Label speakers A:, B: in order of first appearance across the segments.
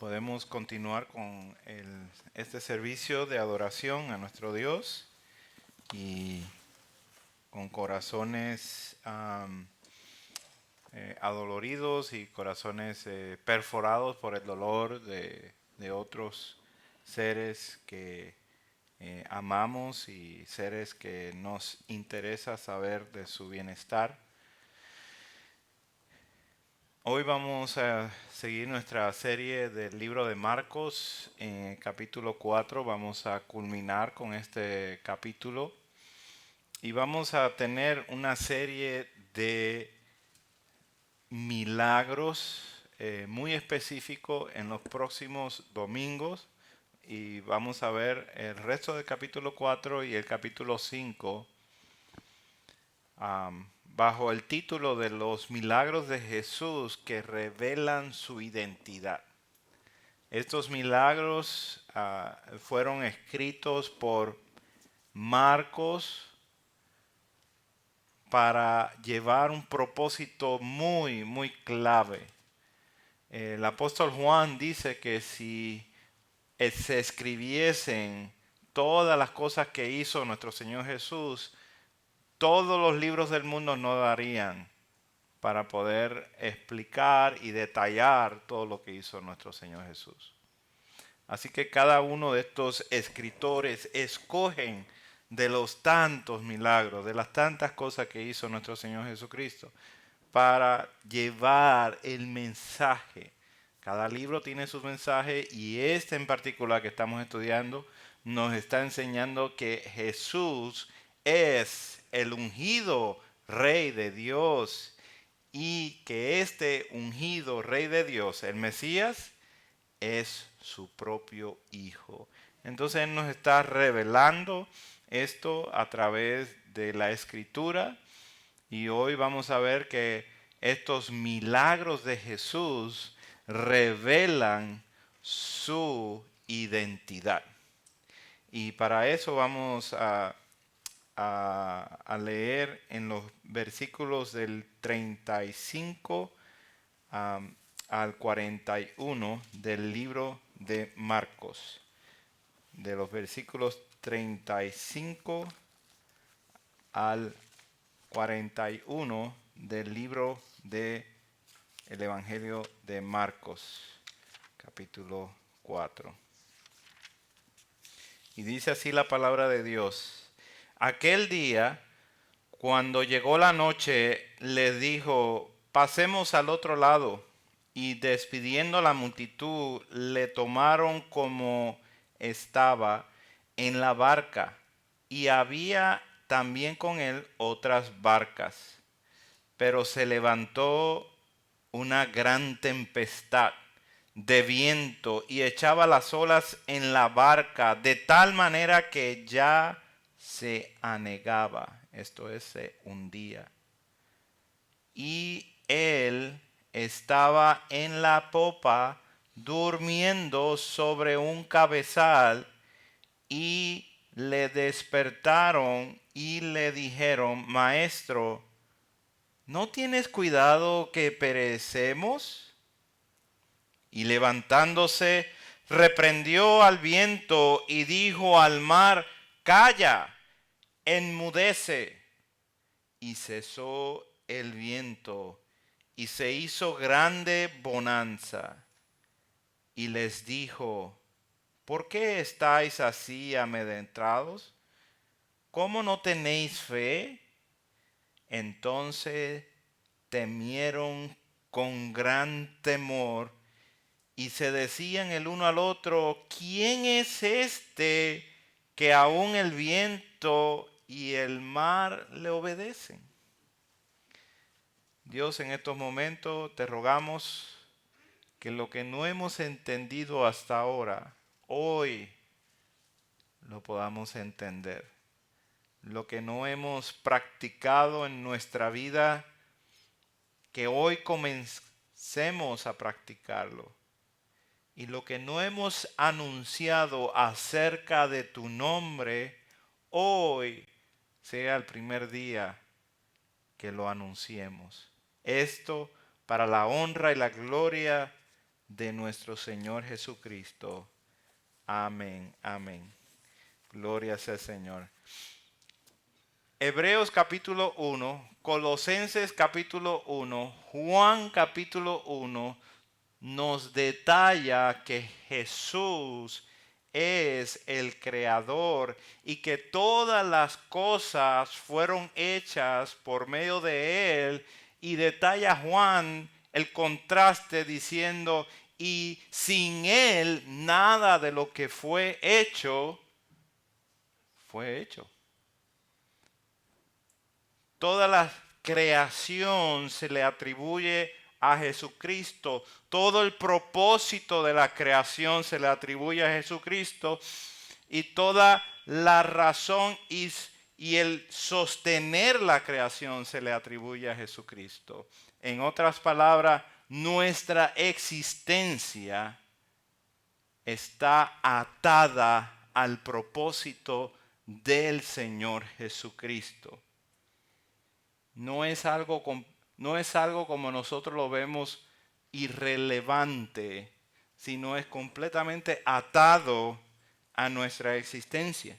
A: Podemos continuar con este servicio de adoración a nuestro Dios y con corazones adoloridos y corazones perforados por el dolor de otros seres que amamos y seres que nos interesa saber de su bienestar. Hoy vamos a seguir nuestra serie del libro de Marcos, en capítulo 4. Vamos a culminar con este capítulo y vamos a tener una serie de milagros muy específicos en los próximos domingos. Y vamos a ver el resto del capítulo 4 y el capítulo 5 bajo el título de los milagros de Jesús que revelan su identidad. Estos milagros fueron escritos por Marcos para llevar un propósito muy, muy clave. El apóstol Juan dice que si se escribiesen todas las cosas que hizo nuestro Señor Jesús, todos los libros del mundo no darían para poder explicar y detallar todo lo que hizo nuestro Señor Jesús. Así que cada uno de estos escritores escogen de los tantos milagros, de las tantas cosas que hizo nuestro Señor Jesucristo, para llevar el mensaje. Cada libro tiene su mensaje y este en particular que estamos estudiando nos está enseñando que Jesús es el ungido Rey de Dios y que este ungido Rey de Dios, el Mesías, es su propio Hijo. Entonces Él nos está revelando esto a través de la Escritura y hoy vamos a ver que estos milagros de Jesús revelan su identidad. Y para eso vamos a leer en los versículos del 35 al 41 del libro de Marcos. De los versículos 35 al 41 del libro de el Evangelio de Marcos, capítulo 4. Y dice así la palabra de Dios. Aquel día, cuando llegó la noche, les dijo, pasemos al otro lado. Y despidiendo a la multitud, le tomaron como estaba en la barca. Y había también con él otras barcas. Pero se levantó una gran tempestad de viento y echaba las olas en la barca de tal manera que ya se anegaba, esto es, se hundía. Y él estaba en la popa durmiendo sobre un cabezal y le despertaron y le dijeron, Maestro, ¿no tienes cuidado que perecemos? Y levantándose, reprendió al viento y dijo al mar, Calla, enmudece. Y cesó el viento y se hizo grande bonanza. Y les dijo, ¿por qué estáis así amedrentados? ¿Cómo no tenéis fe? Entonces temieron con gran temor y se decían el uno al otro, ¿quién es este que aún el viento y el mar le obedecen? Dios, en estos momentos te rogamos que lo que no hemos entendido hasta ahora, hoy lo podamos entender. Lo que no hemos practicado en nuestra vida, que hoy comencemos a practicarlo. Y lo que no hemos anunciado acerca de tu nombre, hoy sea el primer día que lo anunciemos. Esto para la honra y la gloria de nuestro Señor Jesucristo. Amén, amén. Gloria sea al Señor. Hebreos capítulo 1, Colosenses capítulo 1, Juan capítulo 1 nos detalla que Jesús es el creador y que todas las cosas fueron hechas por medio de él, y detalla Juan el contraste diciendo: y sin él nada de lo que fue hecho. Toda la creación se le atribuye a Jesucristo. Todo el propósito de la creación se le atribuye a Jesucristo. Y toda la razón y el sostener la creación se le atribuye a Jesucristo. En otras palabras, nuestra existencia está atada al propósito del Señor Jesucristo. No es algo como nosotros lo vemos irrelevante, sino es completamente atado a nuestra existencia.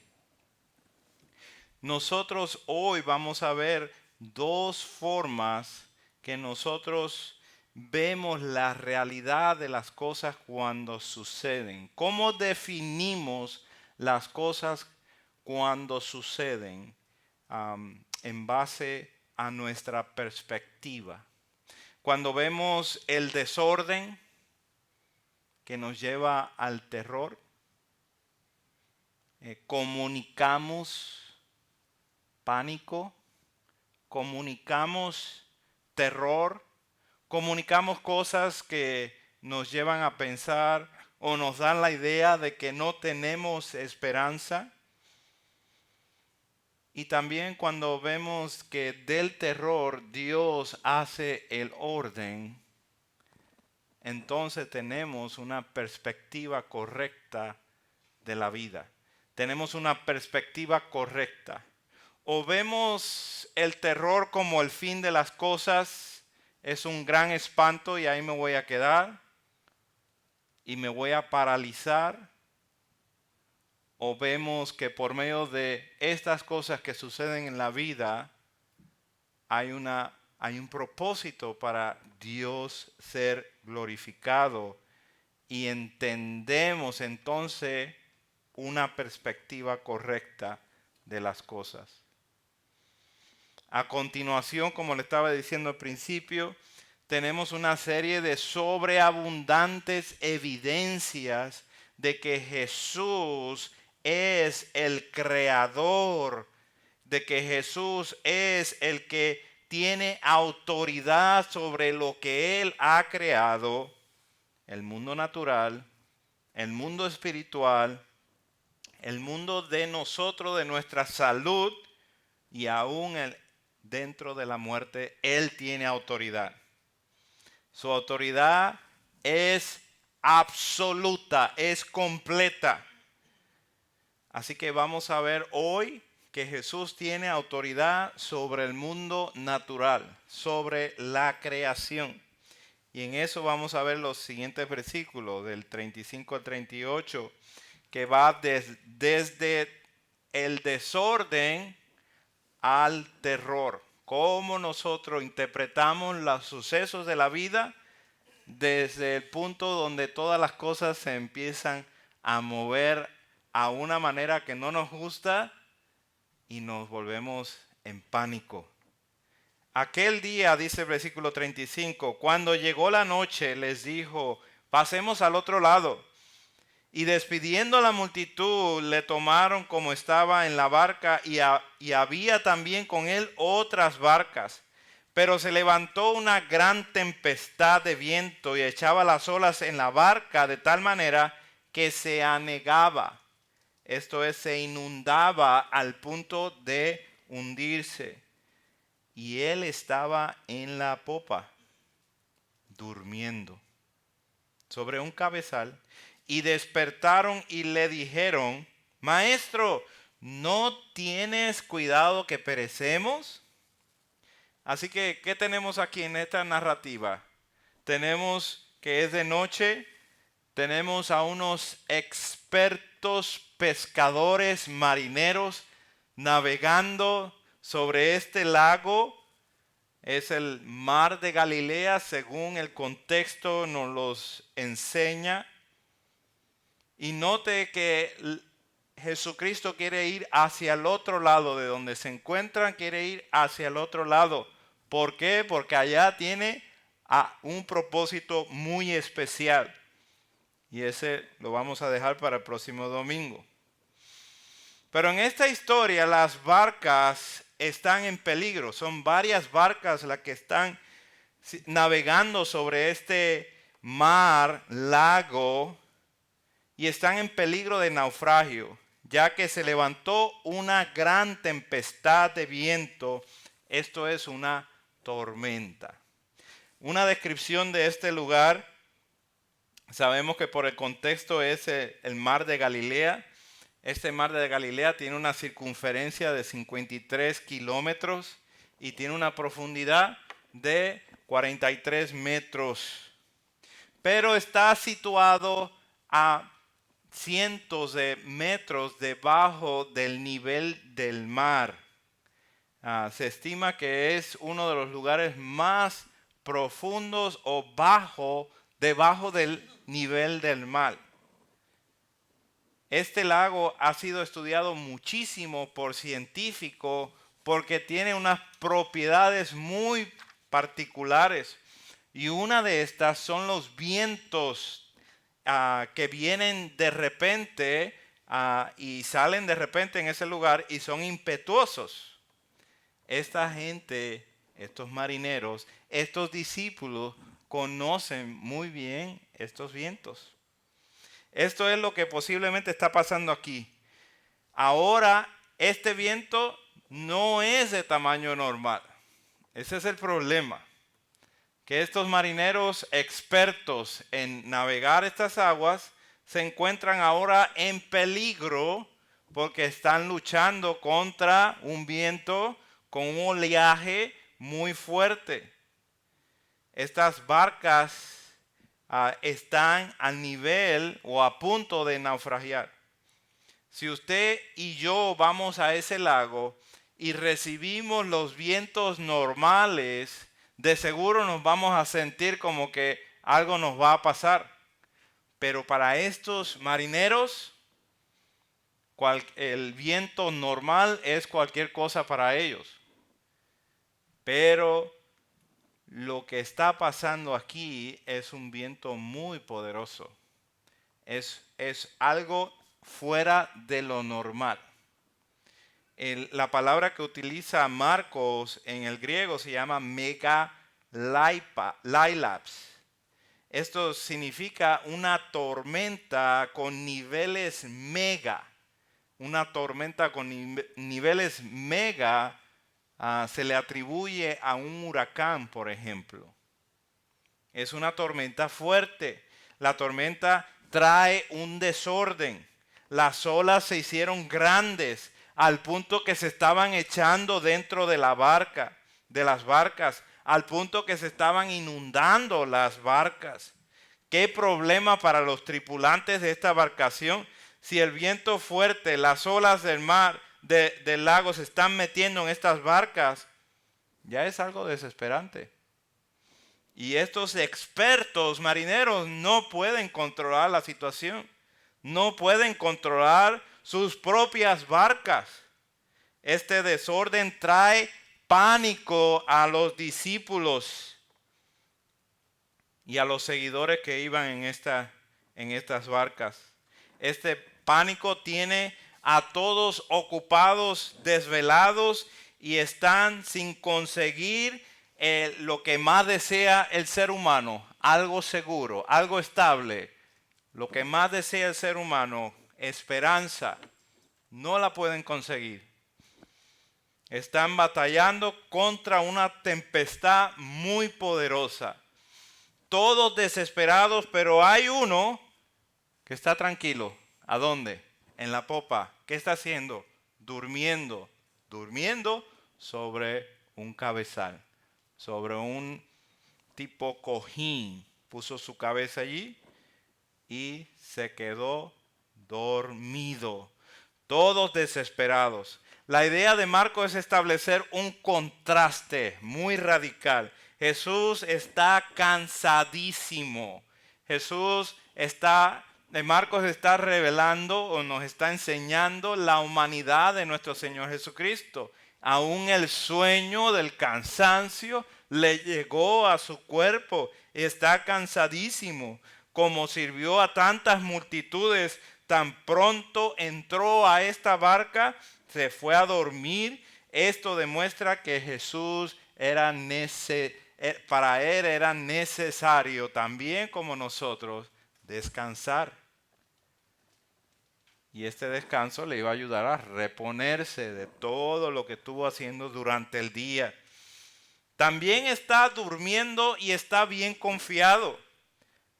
A: Nosotros hoy vamos a ver dos formas que nosotros vemos la realidad de las cosas cuando suceden. ¿Cómo definimos las cosas cuando suceden? En base a nuestra perspectiva. Cuando vemos el desorden que nos lleva al terror, comunicamos pánico, comunicamos terror, comunicamos cosas que nos llevan a pensar o nos dan la idea de que no tenemos esperanza. Y también cuando vemos que del terror Dios hace el orden, entonces tenemos una perspectiva correcta de la vida. Tenemos una perspectiva correcta. O vemos el terror como el fin de las cosas, es un gran espanto y ahí me voy a quedar y me voy a paralizar. O vemos que por medio de estas cosas que suceden en la vida hay un propósito para Dios ser glorificado, y entendemos entonces una perspectiva correcta de las cosas. A continuación, como le estaba diciendo al principio, tenemos una serie de sobreabundantes evidencias de que Jesús es el creador, de que Jesús es el que tiene autoridad sobre lo que Él ha creado, el mundo natural, el mundo espiritual, el mundo de nosotros, de nuestra salud, y aún dentro de la muerte. Él tiene autoridad. Su autoridad es absoluta, es completa. Así que vamos a ver hoy que Jesús tiene autoridad sobre el mundo natural, sobre la creación. Y en eso vamos a ver los siguientes versículos, del 35 al 38, que va desde el desorden al terror. Cómo nosotros interpretamos los sucesos de la vida desde el punto donde todas las cosas se empiezan a mover a una manera que no nos gusta y nos volvemos en pánico. Aquel día, dice el versículo 35, cuando llegó la noche, les dijo: pasemos al otro lado. Y despidiendo a la multitud, le tomaron como estaba en la barca, y había también con él otras barcas. Pero se levantó una gran tempestad de viento y echaba las olas en la barca de tal manera que se anegaba. Esto es, se inundaba al punto de hundirse. Y él estaba en la popa, durmiendo, sobre un cabezal. Y despertaron y le dijeron: Maestro, ¿no tienes cuidado que perecemos? Así que, ¿qué tenemos aquí en esta narrativa? Tenemos que es de noche, tenemos a unos expertos pescadores marineros navegando sobre este lago. Es el mar de Galilea, según el contexto nos los enseña. Y note que Jesucristo quiere ir hacia el otro lado de donde se encuentran, quiere ir hacia el otro lado. ¿Por qué? Porque allá tiene un propósito muy especial. Y ese lo vamos a dejar para el próximo domingo. Pero en esta historia las barcas están en peligro. Son varias barcas las que están navegando sobre este mar, lago, y están en peligro de naufragio, ya que se levantó una gran tempestad de viento. Esto es una tormenta. Una descripción de este lugar, sabemos que por el contexto es el mar de Galilea. Este mar de Galilea tiene una circunferencia de 53 kilómetros y tiene una profundidad de 43 metros. Pero está situado a cientos de metros debajo del nivel del mar. Se estima que es uno de los lugares más profundos o debajo del nivel del mar. Este lago ha sido estudiado muchísimo por científicos porque tiene unas propiedades muy particulares. Y una de estas son los vientos que vienen de repente y salen de repente en ese lugar y son impetuosos. Esta gente, estos marineros, estos discípulos conocen muy bien estos vientos. Esto es lo que posiblemente está pasando aquí. Ahora, este viento no es de tamaño normal. Ese es el problema. Que estos marineros expertos en navegar estas aguas se encuentran ahora en peligro porque están luchando contra un viento con un oleaje muy fuerte. Estas barcas están al nivel o a punto de naufragiar. Si usted y yo vamos a ese lago y recibimos los vientos normales, de seguro nos vamos a sentir como que algo nos va a pasar. Pero para estos marineros, el viento normal es cualquier cosa para ellos. Pero lo que está pasando aquí es un viento muy poderoso. Es algo fuera de lo normal. La palabra que utiliza Marcos en el griego se llama megalailaps. Esto significa una tormenta con niveles mega. Una tormenta con niveles mega se le atribuye a un huracán, por ejemplo. Es una tormenta fuerte. La tormenta trae un desorden. Las olas se hicieron grandes al punto que se estaban echando dentro de las barcas, al punto que se estaban inundando las barcas. ¿Qué problema para los tripulantes de esta embarcación? Si el viento fuerte, las olas del mar, del lago se están metiendo en estas barcas, ya es algo desesperante. Y estos expertos marineros no pueden controlar la situación. No pueden controlar sus propias barcas. Este desorden trae pánico a los discípulos y a los seguidores que iban en estas barcas. Este pánico tiene a todos ocupados, desvelados y están sin conseguir lo que más desea el ser humano, algo seguro, algo estable. Lo que más desea el ser humano, esperanza, no la pueden conseguir. Están batallando contra una tempestad muy poderosa. Todos desesperados, pero hay uno que está tranquilo. ¿A dónde? En la popa. ¿Qué está haciendo? Durmiendo sobre un cabezal, sobre un tipo cojín, puso su cabeza allí y se quedó dormido. Todos desesperados. La idea de Marcos es establecer un contraste muy radical. Jesús está cansadísimo. Marcos está revelando o nos está enseñando la humanidad de nuestro Señor Jesucristo. Aún el sueño del cansancio le llegó a su cuerpo. Está cansadísimo. Como sirvió a tantas multitudes, tan pronto entró a esta barca, se fue a dormir. Esto demuestra que Jesús para él era necesario, también como nosotros, descansar. Y este descanso le iba a ayudar a reponerse de todo lo que estuvo haciendo durante el día. También está durmiendo y está bien confiado.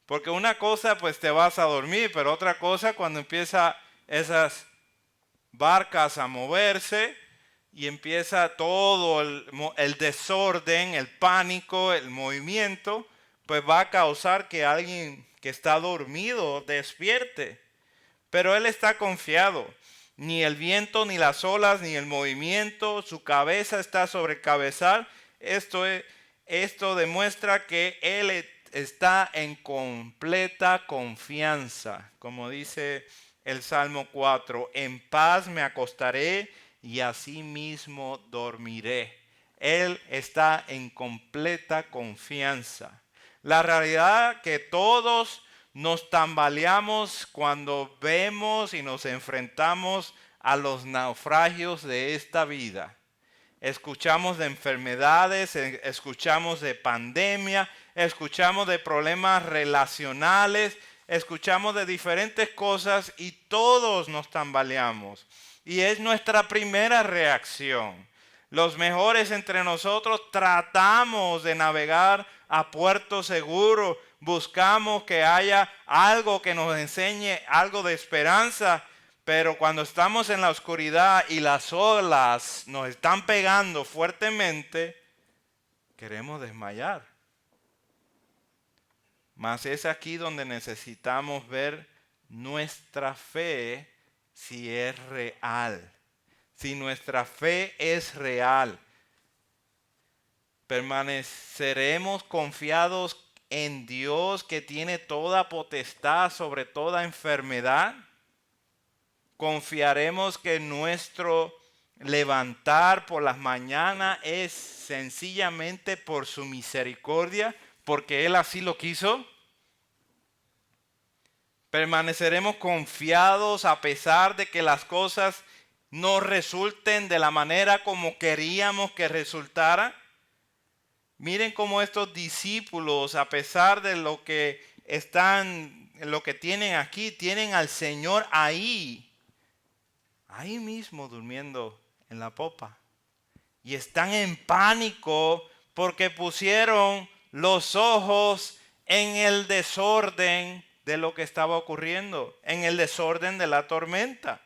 A: Porque una cosa pues te vas a dormir, pero otra cosa cuando empieza esas barcas a moverse y empieza todo el desorden, el pánico, el movimiento, pues va a causar que alguien que está dormido despierte. Pero él está confiado. Ni el viento, ni las olas, ni el movimiento, su cabeza está sobre el cabezal. Esto demuestra que él está en completa confianza. Como dice el Salmo 4, en paz me acostaré y asimismo dormiré. Él está en completa confianza. La realidad que todos nos tambaleamos cuando vemos y nos enfrentamos a los naufragios de esta vida. Escuchamos de enfermedades, escuchamos de pandemia, escuchamos de problemas relacionales, escuchamos de diferentes cosas y todos nos tambaleamos. Y es nuestra primera reacción. Los mejores entre nosotros tratamos de navegar a puerto seguro, buscamos que haya algo que nos enseñe algo de esperanza, pero cuando estamos en la oscuridad y las olas nos están pegando fuertemente, queremos desmayar. Mas es aquí donde necesitamos ver nuestra fe si es real. Si nuestra fe es real, permaneceremos confiados en Dios que tiene toda potestad sobre toda enfermedad. Confiaremos que nuestro levantar por las mañanas es sencillamente por su misericordia, porque Él así lo quiso. Permaneceremos confiados a pesar de que las cosas no resulten de la manera como queríamos que resultara. Miren cómo estos discípulos, a pesar de lo que tienen aquí, tienen al Señor ahí mismo durmiendo en la popa. Y están en pánico porque pusieron los ojos en el desorden de lo que estaba ocurriendo, en el desorden de la tormenta.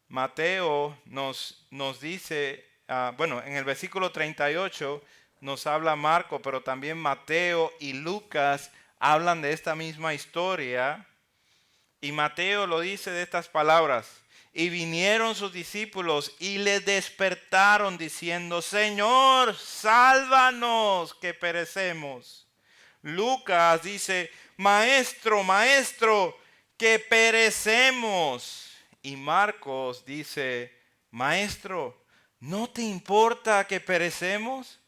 A: Mateo nos dice, en el versículo 38 nos habla Marco, pero también Mateo y Lucas hablan de esta misma historia. Y Mateo lo dice de estas palabras. Y vinieron sus discípulos y le despertaron diciendo, Señor, sálvanos que perecemos. Lucas dice, Maestro, Maestro, que perecemos. Y Marcos dice, Maestro, ¿no te importa que perecemos?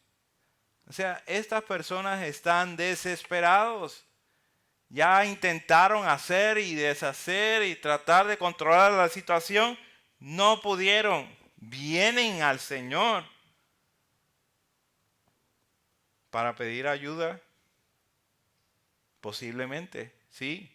A: O sea, estas personas están desesperados. Ya intentaron hacer y deshacer y tratar de controlar la situación. No pudieron. Vienen al Señor para pedir ayuda. Posiblemente, sí.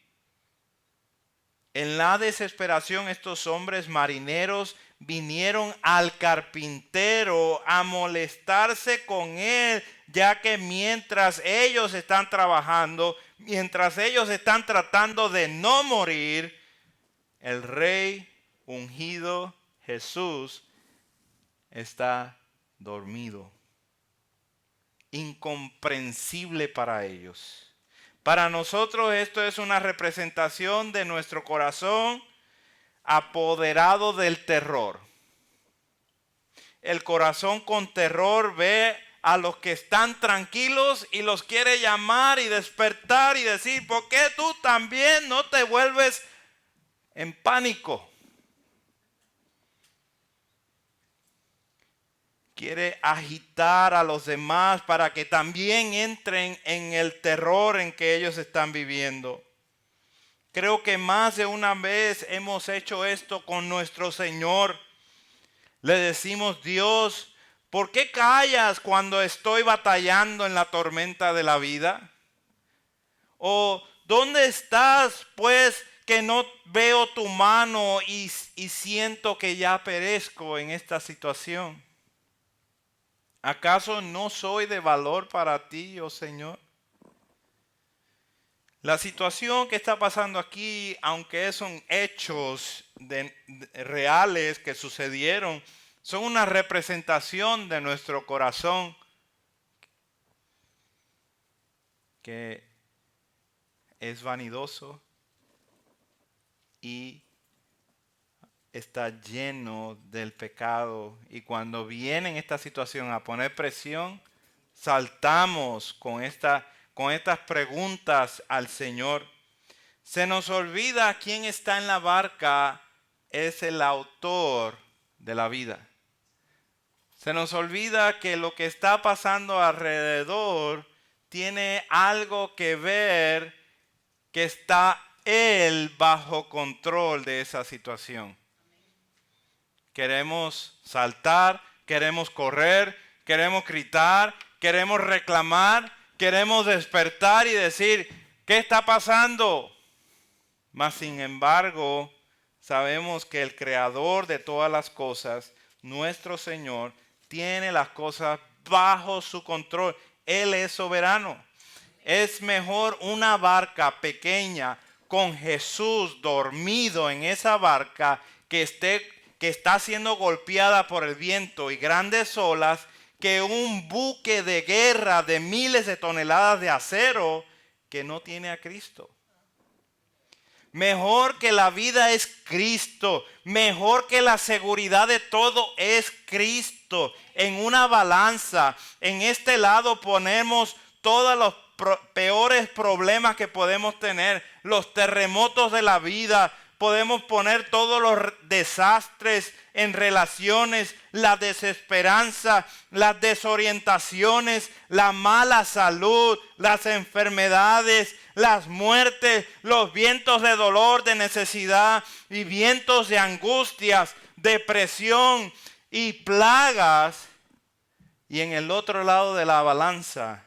A: En la desesperación estos hombres marineros vinieron al carpintero a molestarse con él, ya que mientras ellos están trabajando, mientras ellos están tratando de no morir, el rey ungido Jesús está dormido. incomprensible para ellos. Para nosotros esto es una representación de nuestro corazón apoderado del terror. El corazón con terror ve a los que están tranquilos y los quiere llamar y despertar y decir, ¿por qué tú también no te vuelves en pánico? Quiere agitar a los demás para que también entren en el terror en que ellos están viviendo. Creo que más de una vez hemos hecho esto con nuestro Señor. Le decimos, Dios, ¿por qué callas cuando estoy batallando en la tormenta de la vida? ¿O dónde estás, pues, que no veo tu mano y siento que ya perezco en esta situación? ¿Acaso no soy de valor para ti, oh Señor? La situación que está pasando aquí, aunque son hechos reales que sucedieron, son una representación de nuestro corazón que es vanidoso y está lleno del pecado. Y cuando viene en esta situación a poner presión, saltamos con estas preguntas al Señor. Se nos olvida quién está en la barca es el autor de la vida. Se nos olvida que lo que está pasando alrededor tiene algo que ver, que está Él bajo control de esa situación. Queremos saltar, queremos correr, queremos gritar, queremos reclamar, queremos despertar y decir, ¿qué está pasando? Mas sin embargo, sabemos que el creador de todas las cosas, nuestro Señor, tiene las cosas bajo su control. Él es soberano. Es mejor una barca pequeña con Jesús dormido en esa barca que está siendo golpeada por el viento y grandes olas, que un buque de guerra de miles de toneladas de acero que no tiene a Cristo. Mejor que la vida es Cristo. Mejor que la seguridad de todo es Cristo. En una balanza, en este lado ponemos todos los peores problemas que podemos tener. Los terremotos de la vida. Podemos poner todos los desastres en relaciones, la desesperanza, las desorientaciones, la mala salud, las enfermedades, las muertes, los vientos de dolor, de necesidad y vientos de angustias, depresión y plagas. Y en el otro lado de la balanza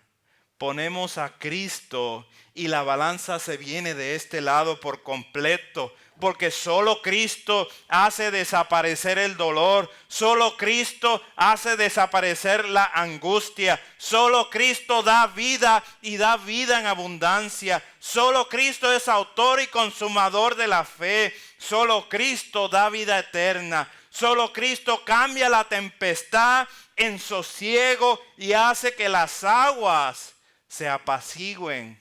A: ponemos a Cristo y la balanza se viene de este lado por completo. Porque solo Cristo hace desaparecer el dolor. Solo Cristo hace desaparecer la angustia. Solo Cristo da vida y da vida en abundancia. Solo Cristo es autor y consumador de la fe. Solo Cristo da vida eterna. Solo Cristo cambia la tempestad en sosiego y hace que las aguas se apacigüen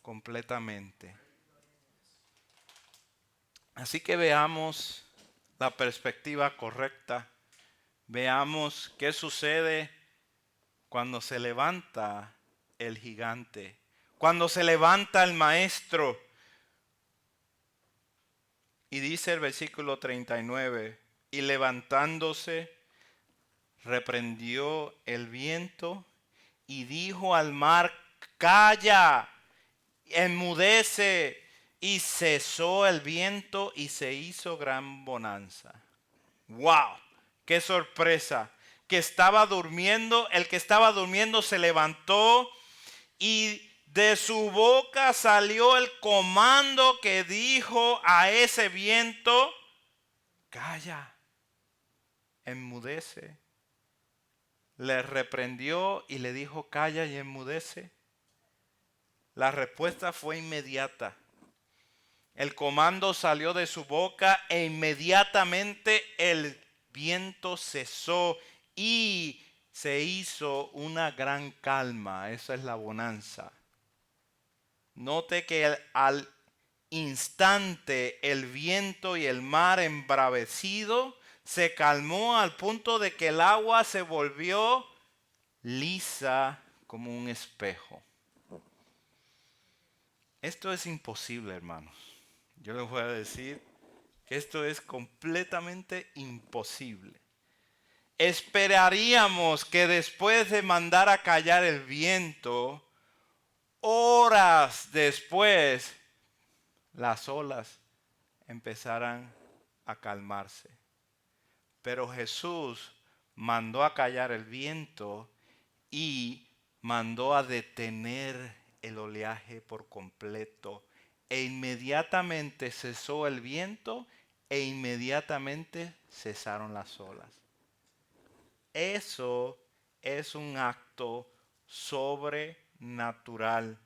A: completamente. Así que veamos la perspectiva correcta. Veamos qué sucede cuando se levanta el gigante. Cuando se levanta el maestro. Y dice el versículo 39. Y levantándose, reprendió el viento y dijo al mar, calla, enmudece. Y cesó el viento y se hizo gran bonanza. ¡Wow! ¡Qué sorpresa! Que estaba durmiendo, el que estaba durmiendo se levantó y de su boca salió el comando que dijo a ese viento, calla, enmudece. Le reprendió y le dijo, calla y enmudece. La respuesta fue inmediata. El comando salió de su boca e inmediatamente el viento cesó y se hizo una gran calma. Esa es la bonanza. Note que al instante el viento y el mar embravecido se calmó al punto de que el agua se volvió lisa como un espejo. Esto es imposible, hermanos. Yo les voy a decir que esto es completamente imposible. Esperaríamos que después de mandar a callar el viento, horas después, las olas empezaran a calmarse. Pero Jesús mandó a callar el viento y mandó a detener el oleaje por completo. E inmediatamente cesó el viento e inmediatamente cesaron las olas. Eso es un acto sobrenatural.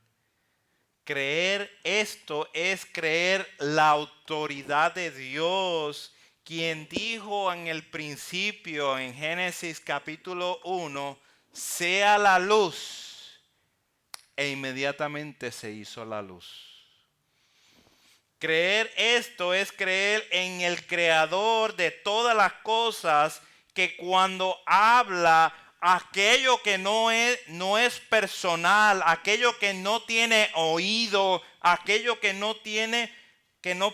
A: Creer esto es creer la autoridad de Dios, quien dijo en el principio, en Génesis capítulo 1, sea la luz, e inmediatamente se hizo la luz. Creer esto es creer en el creador de todas las cosas, que cuando habla, aquello que no es personal, aquello que no tiene oído, aquello que no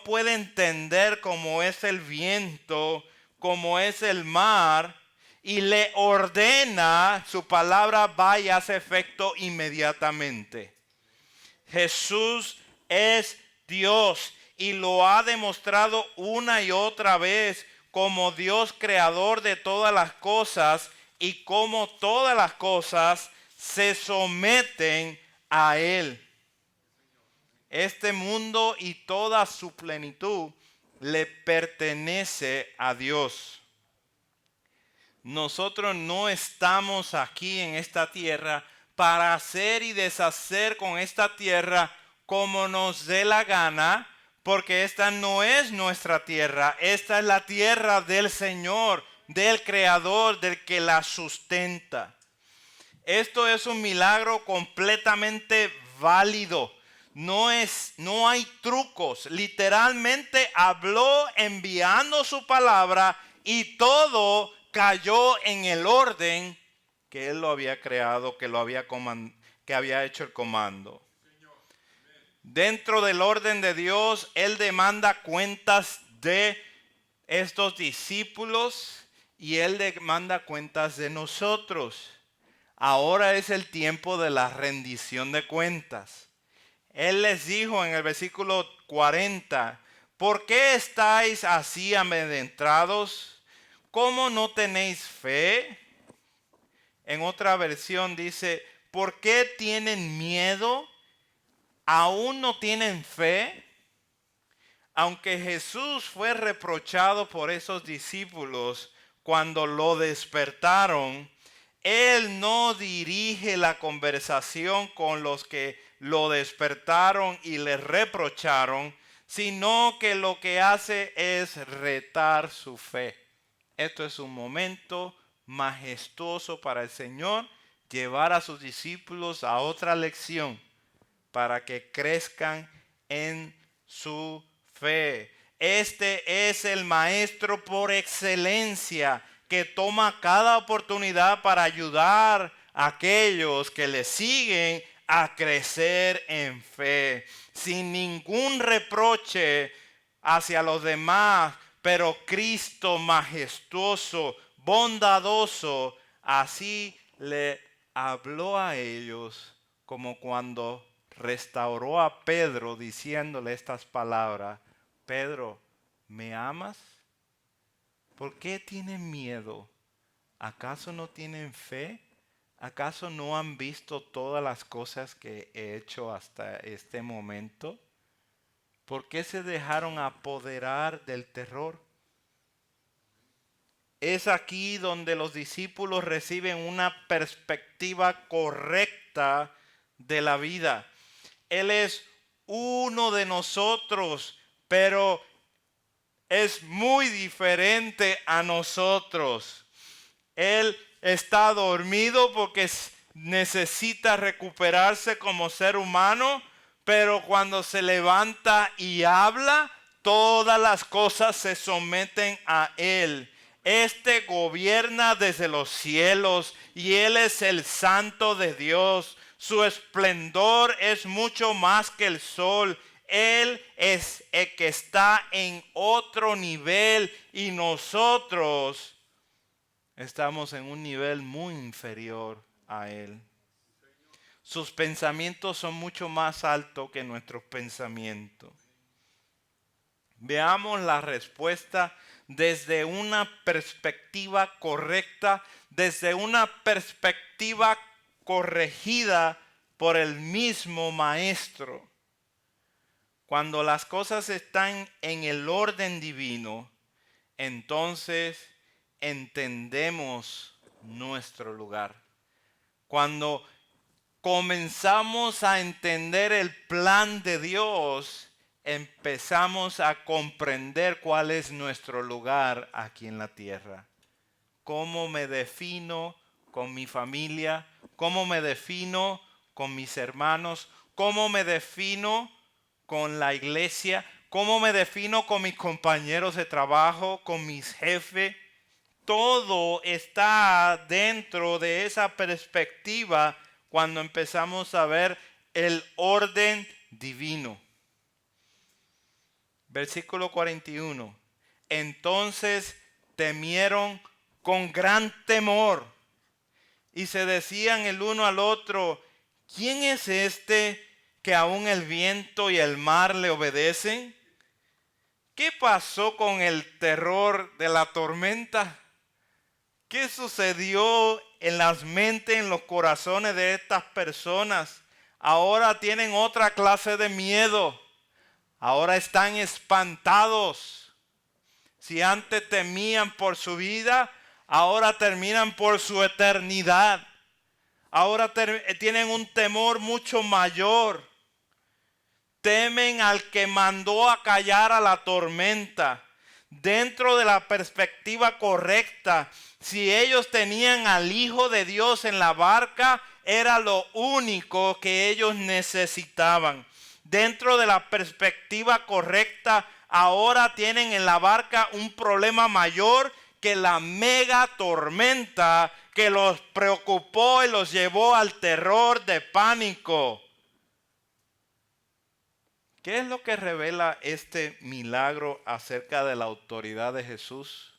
A: puede entender, como es el viento, como es el mar, y le ordena, su palabra va y hace efecto inmediatamente. Jesús es Dios y lo ha demostrado una y otra vez como Dios creador de todas las cosas, y como todas las cosas se someten a Él. Este mundo y toda su plenitud le pertenece a Dios. Nosotros no estamos aquí en esta tierra para hacer y deshacer con esta tierra como nos dé la gana, porque esta no es nuestra tierra. Esta es la tierra del Señor, del Creador, del que la sustenta. Esto es un milagro completamente válido. No hay trucos. Literalmente habló enviando su palabra y todo cayó en el orden que Él lo había creado, que había hecho el comando. Dentro del orden de Dios, Él demanda cuentas de estos discípulos y Él demanda cuentas de nosotros. Ahora es el tiempo de la rendición de cuentas. Él les dijo en el versículo 40, ¿por qué estáis así amedrentados? ¿Cómo no tenéis fe? En otra versión dice, ¿por qué tienen miedo? ¿Aún no tienen fe? Aunque Jesús fue reprochado por esos discípulos cuando lo despertaron, Él no dirige la conversación con los que lo despertaron y le reprocharon, sino que lo que hace es retar su fe. Esto es un momento majestuoso para el Señor, llevar a sus discípulos a otra lección para que crezcan en su fe. Este es el maestro por excelencia, que toma cada oportunidad para ayudar a aquellos que le siguen a crecer en fe, sin ningún reproche hacia los demás, pero Cristo majestuoso, bondadoso, así le habló a ellos, como cuando restauró a Pedro diciéndole estas palabras: Pedro, ¿me amas? ¿Por qué tienen miedo? ¿Acaso no tienen fe? ¿Acaso no han visto todas las cosas que he hecho hasta este momento? ¿Por qué se dejaron apoderar del terror? Es aquí donde los discípulos reciben una perspectiva correcta de la vida. Él es uno de nosotros, pero es muy diferente a nosotros. Él está dormido porque necesita recuperarse como ser humano, pero cuando se levanta y habla, todas las cosas se someten a Él. Este gobierna desde los cielos y Él es el Santo de Dios. Su esplendor es mucho más que el sol. Él es el que está en otro nivel y nosotros estamos en un nivel muy inferior a Él. Sus pensamientos son mucho más altos que nuestros pensamientos. Veamos la respuesta desde una perspectiva correcta, desde una perspectiva corregida por el mismo Maestro. Cuando las cosas están en el orden divino, entonces entendemos nuestro lugar. Cuando comenzamos a entender el plan de Dios, empezamos a comprender cuál es nuestro lugar aquí en la tierra. Cómo me defino con mi familia, cómo me defino con mis hermanos, cómo me defino con la iglesia, cómo me defino con mis compañeros de trabajo, con mis jefes. Todo está dentro de esa perspectiva cuando empezamos a ver el orden divino. Versículo 41. Entonces temieron con gran temor y se decían el uno al otro, ¿quién es este que aún el viento y el mar le obedecen? ¿Qué pasó con el terror de la tormenta? ¿Qué sucedió en las mentes, en los corazones de estas personas? Ahora tienen otra clase de miedo. Ahora están espantados. Si antes temían por su vida, ahora terminan por su eternidad. Ahora tienen un temor mucho mayor. Temen al que mandó a callar a la tormenta. Dentro de la perspectiva correcta, si ellos tenían al Hijo de Dios en la barca, era lo único que ellos necesitaban. Dentro de la perspectiva correcta, ahora tienen en la barca un problema mayor que la mega tormenta que los preocupó y los llevó al terror de pánico. ¿Qué es lo que revela este milagro acerca de la autoridad de Jesús?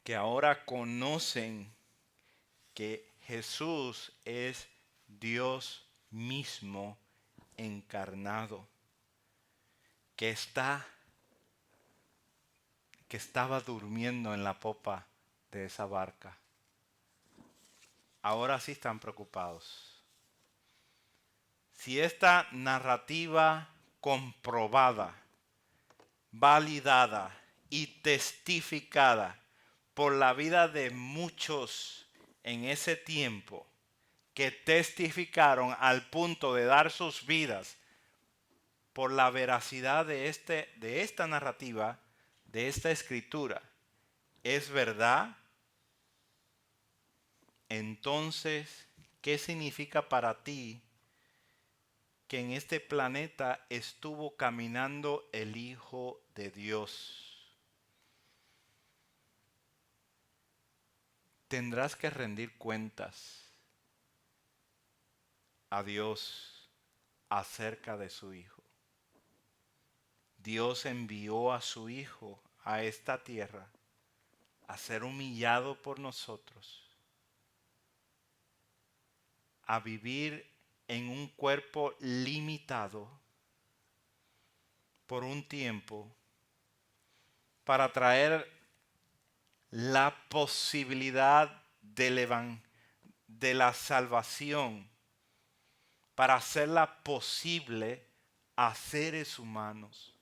A: Que ahora conocen que Jesús es Dios mismo encarnado, que estaba durmiendo en la popa de esa barca. Ahora sí están preocupados. Si esta narrativa comprobada, validada y testificada por la vida de muchos en ese tiempo, que testificaron al punto de dar sus vidas por la veracidad de esta narrativa, de esta escritura, es verdad, entonces, ¿qué significa para ti que en este planeta estuvo caminando el Hijo de Dios? Tendrás que rendir cuentas a Dios acerca de su Hijo. Dios envió a su Hijo a esta tierra a ser humillado por nosotros, a vivir en un cuerpo limitado por un tiempo para traer la posibilidad de la salvación, para hacerla posible a seres humanos.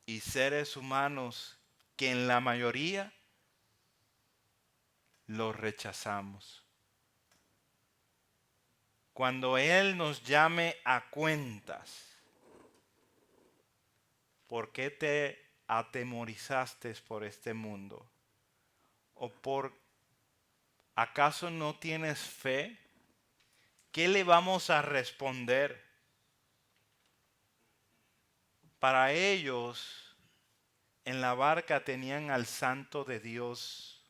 A: Y seres humanos que en la mayoría los rechazamos. Cuando Él nos llame a cuentas, ¿por qué te atemorizaste por este mundo? ¿O por acaso no tienes fe? ¿Qué le vamos a responder? Para ellos, en la barca tenían al Santo de Dios,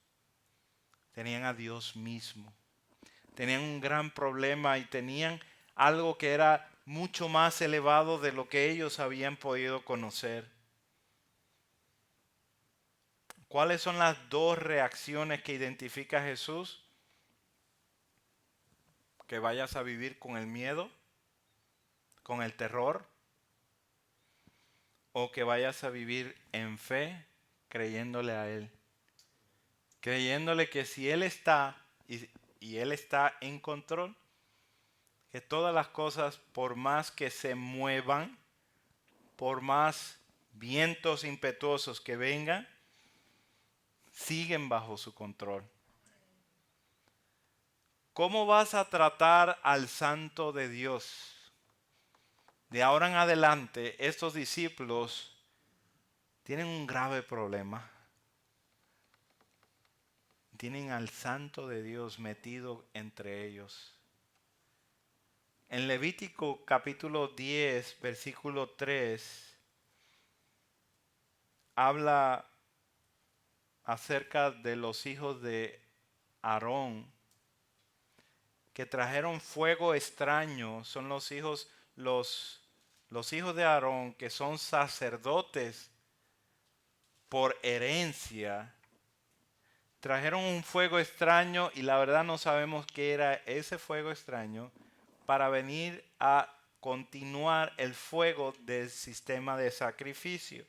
A: tenían a Dios mismo. Tenían un gran problema y tenían algo que era mucho más elevado de lo que ellos habían podido conocer. ¿Cuáles son las dos reacciones que identifica Jesús? Que vayas a vivir con el miedo, con el terror, o que vayas a vivir en fe, creyéndole a Él. Creyéndole que si Él está y Él está en control, que todas las cosas, por más que se muevan, por más vientos impetuosos que vengan, siguen bajo su control. ¿Cómo vas a tratar al Santo de Dios? De ahora en adelante, estos discípulos tienen un grave problema. Tienen al Santo de Dios metido entre ellos. En Levítico capítulo 10, versículo 3, habla acerca de los hijos de Aarón que trajeron fuego extraño. Son los hijos de Aarón, que son sacerdotes por herencia. Trajeron un fuego extraño y la verdad no sabemos qué era ese fuego extraño, para venir a continuar el fuego del sistema de sacrificio.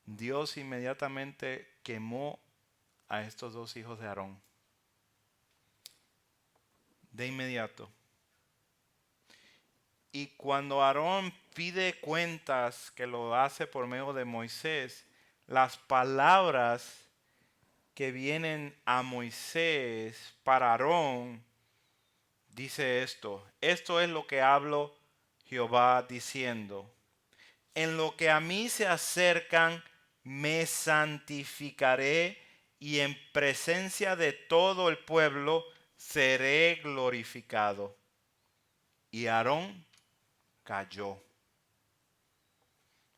A: Dios inmediatamente quemó a estos dos hijos de Aarón. De inmediato. Y cuando Aarón pide cuentas, que lo hace por medio de Moisés, las palabras que vienen a Moisés para Aarón, dice esto: esto es lo que hablo Jehová diciendo: en lo que a mí se acercan, me santificaré, y en presencia de todo el pueblo seré glorificado. Y Aarón cayó.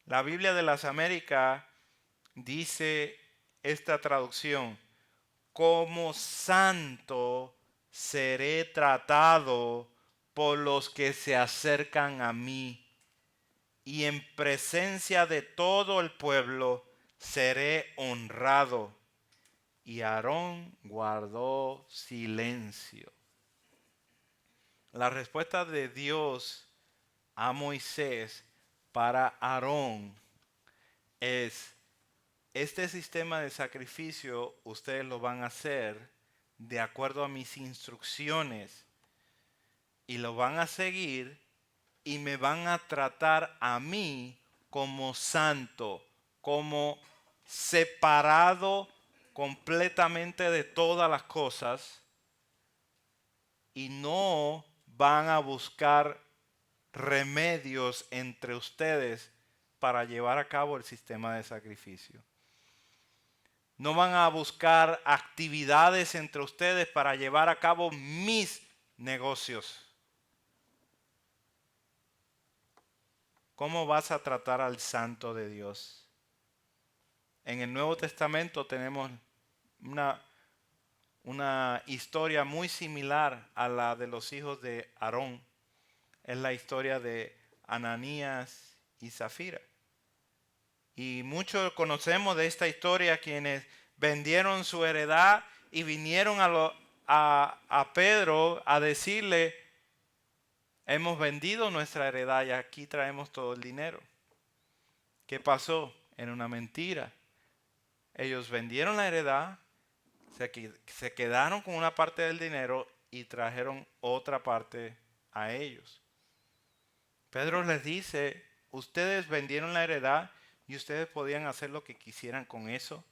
A: La Biblia de las Américas dice esta traducción: como santo seré tratado por los que se acercan a mí, y en presencia de todo el pueblo seré honrado. Y Aarón guardó silencio. La respuesta de Dios a Moisés para Aarón es: este sistema de sacrificio ustedes lo van a hacer de acuerdo a mis instrucciones, y lo van a seguir, y me van a tratar a mí como santo, como separado completamente de todas las cosas, y no van a buscar remedios entre ustedes para llevar a cabo el sistema de sacrificio. No van a buscar actividades entre ustedes para llevar a cabo mis negocios. ¿Cómo vas a tratar al Santo de Dios? En el Nuevo Testamento tenemos una historia muy similar a la de los hijos de Aarón. Es la historia de Ananías y Zafira. Y muchos conocemos de esta historia, quienes vendieron su heredad y vinieron a Pedro a decirle: hemos vendido nuestra heredad y aquí traemos todo el dinero. ¿Qué pasó? Era una mentira. Ellos vendieron la heredad, se quedaron con una parte del dinero y trajeron otra parte a ellos. Pedro les dice: ustedes vendieron la heredad y ustedes podían hacer lo que quisieran con eso.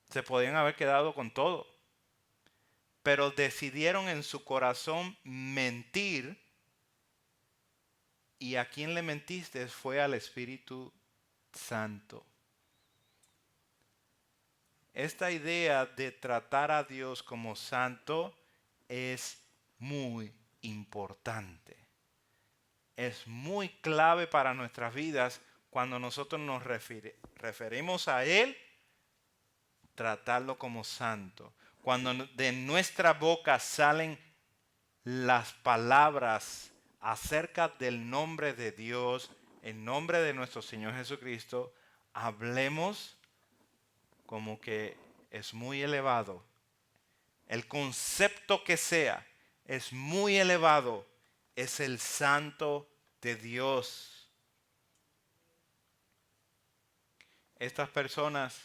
A: Se podían haber quedado con todo. Pero decidieron en su corazón mentir y a quien le mentiste fue al Espíritu Santo. Esta idea de tratar a Dios como santo es muy importante. Es muy clave para nuestras vidas cuando nosotros nos referimos a Él, tratarlo como santo. Cuando de nuestra boca salen las palabras acerca del nombre de Dios, en nombre de nuestro Señor Jesucristo, hablemos como que es muy elevado. El concepto que sea es muy elevado. Es el santo de Dios. Estas personas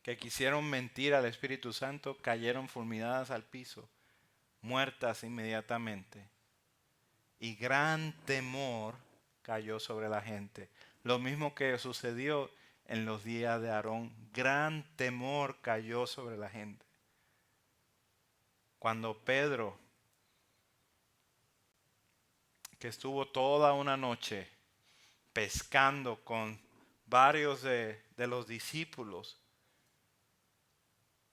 A: que quisieron mentir al Espíritu Santo cayeron fulminadas al piso, muertas inmediatamente. Y gran temor cayó sobre la gente. Lo mismo que sucedió en los días de Aarón. Gran temor cayó sobre la gente. Cuando Pedro, que estuvo toda una noche pescando con varios de los discípulos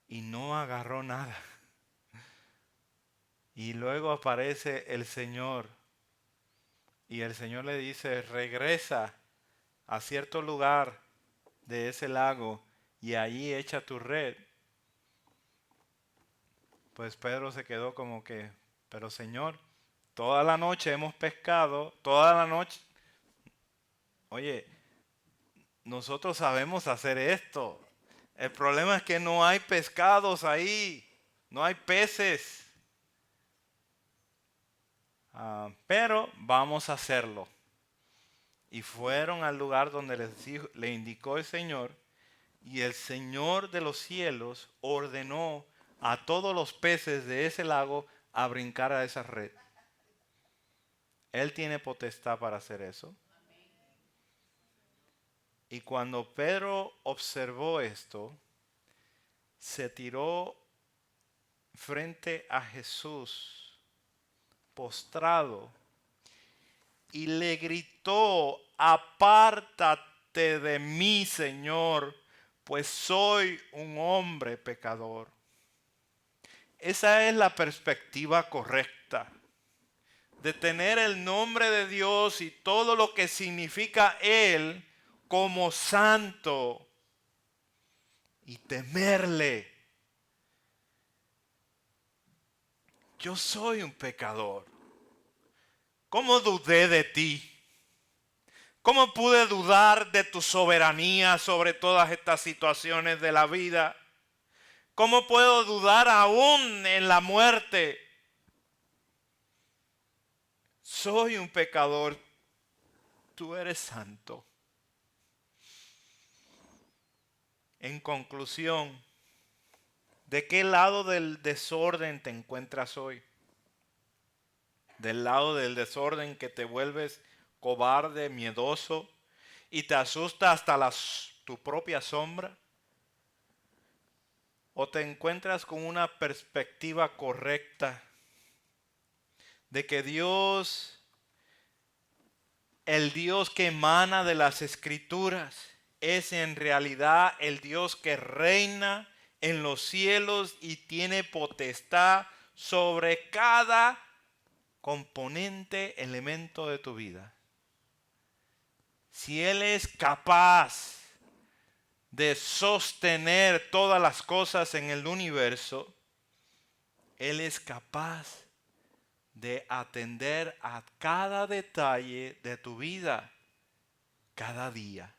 A: y no agarró nada. Y luego aparece el Señor y el Señor le dice, regresa a cierto lugar de ese lago y allí echa tu red. Pues Pedro se quedó como que, pero Señor, toda la noche hemos pescado, toda la noche. Oye, nosotros sabemos hacer esto. El problema es que no hay pescados ahí, no hay peces. Pero vamos a hacerlo. Y fueron al lugar donde le indicó el Señor. Y el Señor de los cielos ordenó a todos los peces de ese lago a brincar a esa red. Él tiene potestad para hacer eso. Y cuando Pedro observó esto, se tiró frente a Jesús, postrado, y le gritó, apártate de mí, Señor, pues soy un hombre pecador. Esa es la perspectiva correcta, de tener el nombre de Dios y todo lo que significa Él como santo y temerle. Yo soy un pecador. ¿Cómo dudé de ti? ¿Cómo pude dudar de tu soberanía sobre todas estas situaciones de la vida? ¿Cómo puedo dudar aún en la muerte? Soy un pecador. Tú eres santo. En conclusión, ¿de qué lado del desorden te encuentras hoy? ¿Del lado del desorden que te vuelves cobarde, miedoso y te asusta hasta tu propia sombra? ¿O te encuentras con una perspectiva correcta de que Dios, el Dios que emana de las Escrituras, es en realidad el Dios que reina en los cielos y tiene potestad sobre cada componente, elemento de tu vida? Si Él es capaz de sostener todas las cosas en el universo, Él es capaz de atender a cada detalle de tu vida, cada día.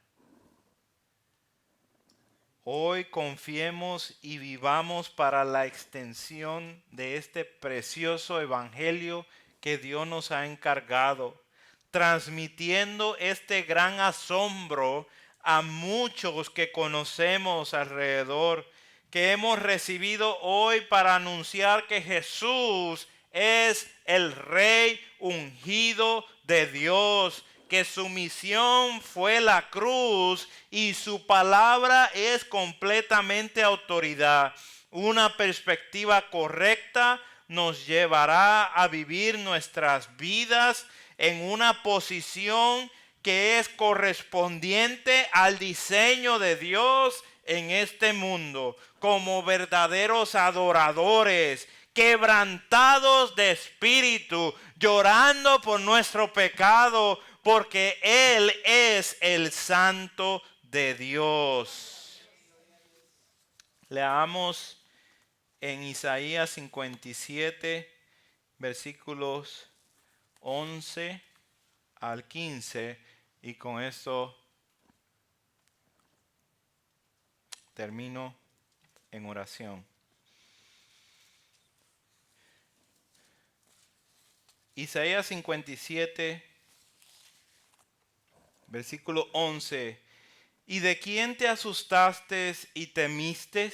A: Hoy confiemos y vivamos para la extensión de este precioso evangelio que Dios nos ha encargado, transmitiendo este gran asombro a muchos que conocemos alrededor, que hemos recibido hoy para anunciar que Jesús es el Rey ungido de Dios, que su misión fue la cruz y su palabra es completamente autoridad. Una perspectiva correcta nos llevará a vivir nuestras vidas en una posición que es correspondiente al diseño de Dios en este mundo, como verdaderos adoradores, quebrantados de espíritu, llorando por nuestro pecado, porque Él es el Santo de Dios. Leamos en Isaías 57, versículos 11 al 15, y con esto termino en oración. Isaías 57, versículo 11. ¿Y de quién te asustaste y temiste?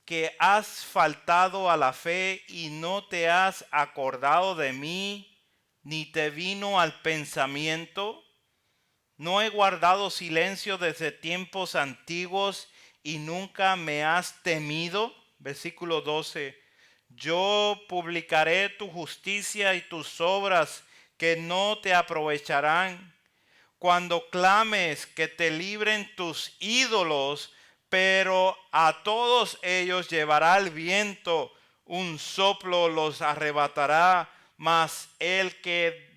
A: Que has faltado a la fe y no te has acordado de mí, ni te vino al pensamiento. No he guardado silencio desde tiempos antiguos y nunca me has temido. Versículo 12. Yo publicaré tu justicia y tus obras que no te aprovecharán. Cuando clames que te libren tus ídolos, pero a todos ellos llevará el viento, un soplo los arrebatará, mas el que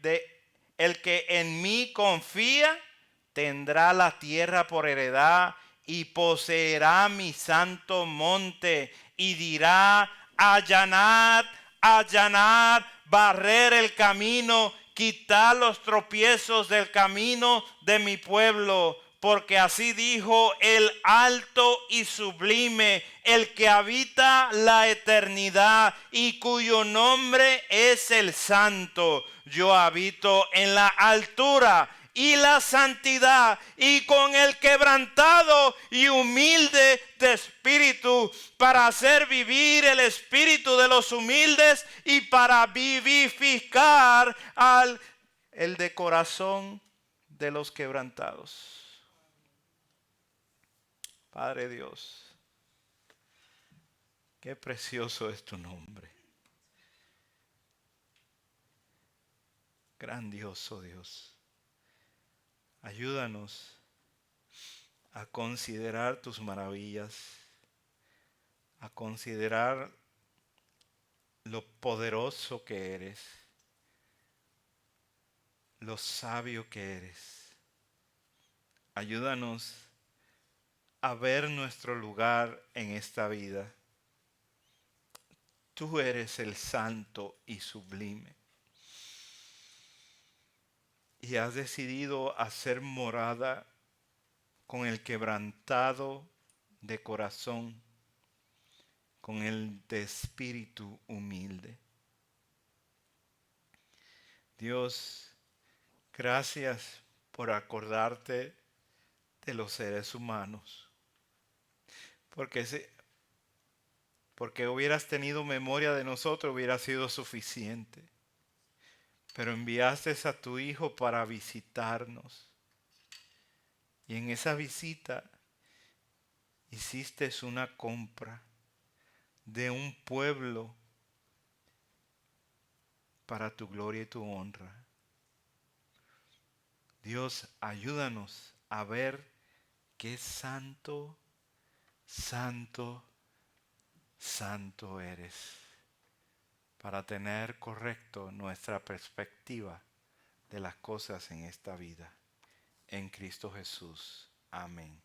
A: en mí confía tendrá la tierra por heredad y poseerá mi santo monte y dirá: allanad, allanad, barrer el camino, quitar los tropiezos del camino de mi pueblo. Porque así dijo el alto y sublime, el que habita la eternidad y cuyo nombre es el Santo. Yo habito en la altura y la santidad, y con el quebrantado y humilde de espíritu, para hacer vivir el espíritu de los humildes y para vivificar el de corazón de los quebrantados. Padre Dios, qué precioso es tu nombre. Grandioso Dios. Ayúdanos a considerar tus maravillas, a considerar lo poderoso que eres, lo sabio que eres. Ayúdanos a ver nuestro lugar en esta vida. Tú eres el santo y sublime. Y has decidido hacer morada con el quebrantado de corazón, con el de espíritu humilde. Dios, gracias por acordarte de los seres humanos. Porque hubieras tenido memoria de nosotros, hubiera sido suficiente. Pero enviaste a tu Hijo para visitarnos. Y en esa visita hiciste una compra de un pueblo para tu gloria y tu honra. Dios, ayúdanos a ver qué santo, santo, santo eres, para tener correcto nuestra perspectiva de las cosas en esta vida. En Cristo Jesús. Amén.